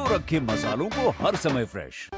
रखे मसालों को हर समय फ्रेश।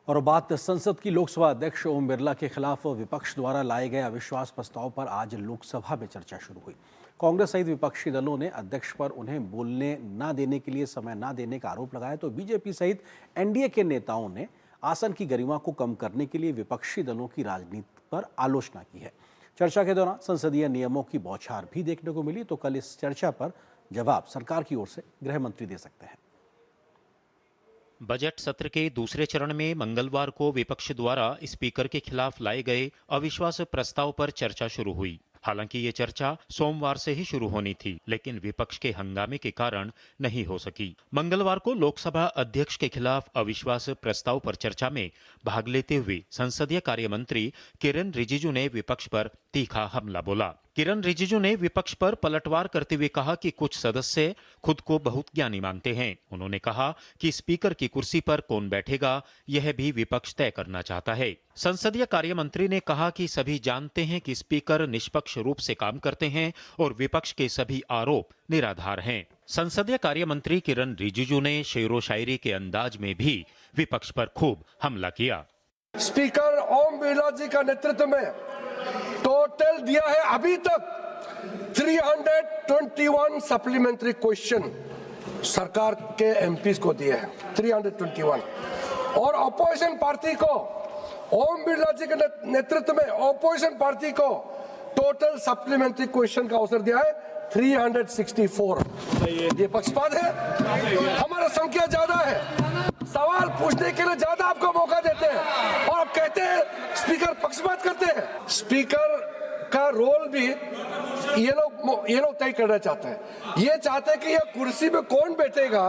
और बात संसद की लोकसभा अध्यक्ष ओम बिरला के खिलाफ विपक्ष द्वारा लाए गए अविश्वास प्रस्ताव पर आज लोकसभा में चर्चा शुरू हुई। कांग्रेस सहित विपक्षी दलों ने अध्यक्ष पर उन्हें बोलने न देने के लिए समय न देने का आरोप लगाया, तो बीजेपी सहित एनडीए के नेताओं ने आसन की गरिमा को कम करने के लिए विपक्षी दलों की राजनीति पर आलोचना की है। चर्चा के दौरान संसदीय नियमों की बौछार भी देखने को मिली, तो कल इस चर्चा पर जवाब सरकार की ओर से गृह मंत्री दे सकते हैं। बजट सत्र के दूसरे चरण में मंगलवार को विपक्ष द्वारा स्पीकर के खिलाफ लाए गए अविश्वास प्रस्ताव पर चर्चा शुरू हुई। हालांकि ये चर्चा सोमवार से ही शुरू होनी थी, लेकिन विपक्ष के हंगामे के कारण नहीं हो सकी। मंगलवार को लोकसभा अध्यक्ष के खिलाफ अविश्वास प्रस्ताव पर चर्चा में भाग लेते हुए संसदीय कार्य मंत्री किरेन रिजिजू ने विपक्ष पर तीखा हमला बोला। किरेन रिजिजू ने विपक्ष पर पलटवार करते हुए कहा कि कुछ सदस्य खुद को बहुत ज्ञानी मानते हैं। उन्होंने कहा कि स्पीकर की कुर्सी पर कौन बैठेगा यह भी विपक्ष तय करना चाहता है। संसदीय कार्य मंत्री ने कहा कि सभी जानते हैं कि स्पीकर निष्पक्ष रूप से काम करते हैं और विपक्ष के सभी आरोप निराधार हैं। संसदीय कार्य मंत्री किरेन रिजिजू ने शेरो शायरी के अंदाज में भी विपक्ष पर खूब हमला किया। स्पीकर ओम बिरला जी का नेतृत्व में टोटल दिया है अभी तक 321 सप्लीमेंट्री क्वेश्चन सरकार के एमपीज को दिए हैं, 321। और ऑपोजिशन पार्टी को, ओम बिरला जी के नेतृत्व में ऑपोजिशन पार्टी को टोटल सप्लीमेंट्री क्वेश्चन का अवसर दिया है 364। ये पक्षपात है। हमारा संख्या ज्यादा है, सवाल पूछने के लिए ज्यादा आपको मौका देते हैं और आप कहते हैं स्पीकर पक्षपात करते हैं। स्पीकर का रोल भी ये लोग तय करना चाहते हैं। ये चाहते हैं कि ये कुर्सी पे कौन बैठेगा,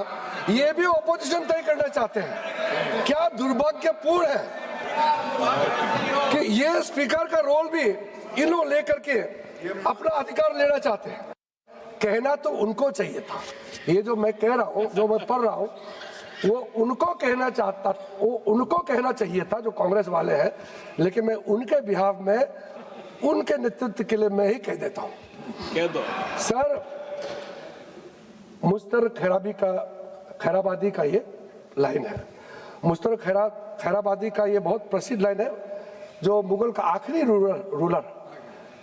ये भी ऑपोजिशन तय करना चाहते हैं। क्या दुर्भाग्यपूर्ण है कि ये स्पीकर का रोल भी इन लोग लेकर के अपना अधिकार लेना चाहते हैं। कहना तो उनको चाहिए था, ये जो मैं कह रहा हूँ, जो मैं पढ़ रहा हूँ, वो उनको कहना चाहिए था जो कांग्रेस वाले हैं, लेकिन मैं उनके बिहाफ में, उनके नेतृत्व के लिए मैं ही कह देता हूँ। कह दो सर, मुश्तर खैराबादी का ये लाइन है। मुश्तर खैराबादी का ये बहुत प्रसिद्ध लाइन है, जो मुगल का आखिरी रूलर,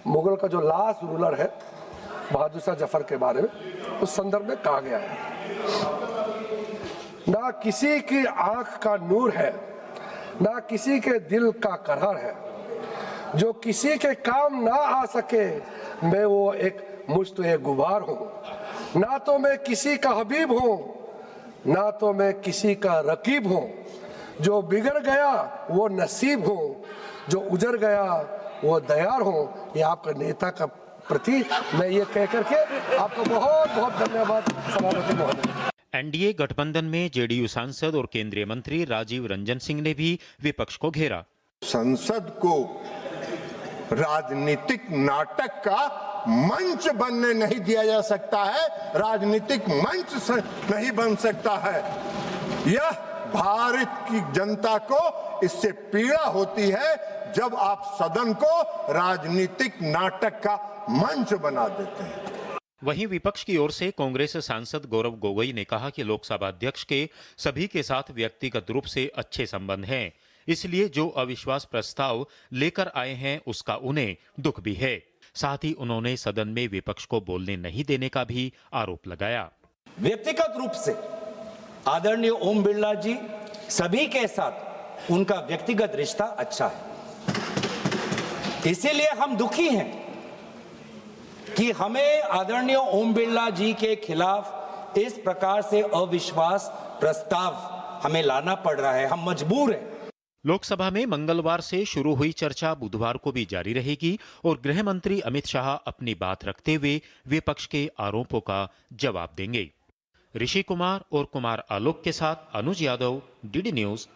मुगल का जो लास्ट रूलर है बहादुर शाह जफर के बारे में, उस संदर्भ में कहा गया है, ना किसी की आंख का नूर है, ना किसी के दिल का करार है, जो किसी के काम ना आ सके मैं वो एक मुश्त गुबार हूँ। ना तो मैं किसी का हबीब हूँ, ना तो मैं किसी का रकीब हूँ, जो बिगड़ गया वो नसीब हूँ, जो उजड़ गया वो दयार हूँ। ये आपका नेता का प्रति मैं ये कह करके आपको बहुत बहुत धन्यवाद सभापति महोदय। एनडीए गठबंधन में जेडीयू सांसद और केंद्रीय मंत्री राजीव रंजन सिंह ने भी विपक्ष को घेरा। संसद को राजनीतिक नाटक का मंच बनने नहीं दिया जा सकता है, राजनीतिक मंच नहीं बन सकता है। यह भारत की जनता को इससे पीड़ा होती है जब आप सदन को राजनीतिक नाटक का मंच बना देते हैं। वहीं विपक्ष की ओर से कांग्रेस सांसद गौरव गोगोई ने कहा कि लोकसभा अध्यक्ष के सभी के साथ व्यक्तिगत रूप से अच्छे संबंध हैं, इसलिए जो अविश्वास प्रस्ताव लेकर आए हैं उसका उन्हें दुख भी है। साथ ही उन्होंने सदन में विपक्ष को बोलने नहीं देने का भी आरोप लगाया। व्यक्तिगत रूप से आदरणीय ओम बिरला जी सभी के साथ उनका व्यक्तिगत रिश्ता अच्छा है, इसीलिए हम दुखी हैं कि हमें आदरणीय ओम बिरला जी के खिलाफ इस प्रकार से अविश्वास प्रस्ताव हमें लाना पड़ रहा है। हम मजबूर हैं। लोकसभा में मंगलवार से शुरू हुई चर्चा बुधवार को भी जारी रहेगी और गृह मंत्री अमित शाह अपनी बात रखते हुए विपक्ष के आरोपों का जवाब देंगे। ऋषि कुमार और कुमार आलोक के साथ अनुज यादव, डीडी न्यूज।